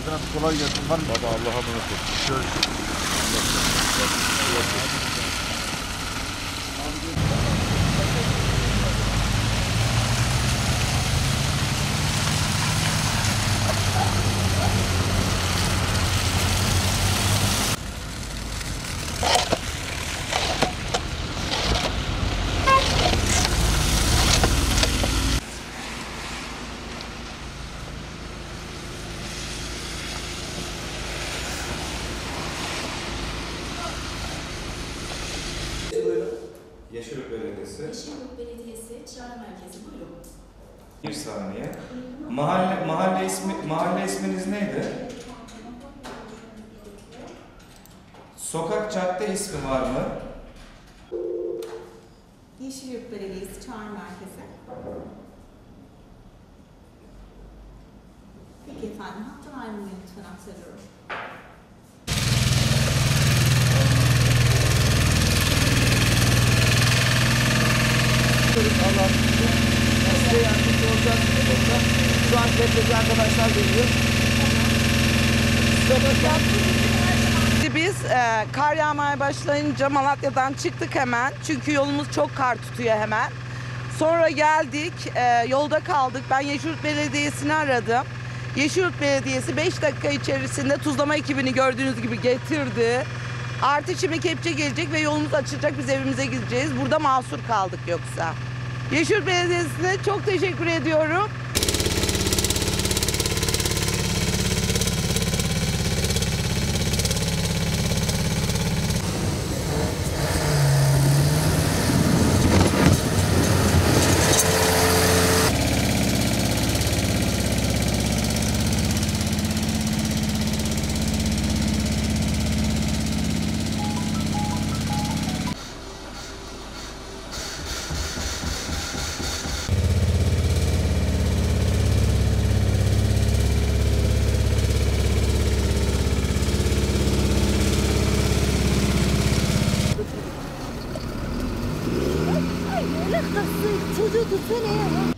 Adına kolay gelsin. Var mı? Baba Allah'a emanet ol. Görüşürüz. Yeşilyurt Belediyesi. Yeşilyurt Belediyesi Çağrı Merkezi, buyurun. Bir saniye. Mahalle isminiz neydi? Sokak, cadde ismi var mı? Yeşilyurt Belediyesi Çağrı Merkezi. Peki efendim, hattan ayrılmayı lütfen aktarıyorum. Allah'ım size yardımcı olacağız. Şu an tepedeki arkadaşlar geliyor. Biz kar yağmaya başlayınca Malatya'dan çıktık hemen. Çünkü yolumuz çok kar tutuyor hemen. Sonra geldik, yolda kaldık. Ben Yeşilyurt Belediyesi'ni aradım. Yeşilyurt Belediyesi 5 dakika içerisinde tuzlama ekibini gördüğünüz gibi getirdi. Artı şimdi kepçe gelecek ve yolumuz açılacak. Biz evimize gideceğiz. Burada mahsur kaldık yoksa. Yeşilyurt Belediyesi'ne çok teşekkür ediyorum. Çocuğu tutsana ya.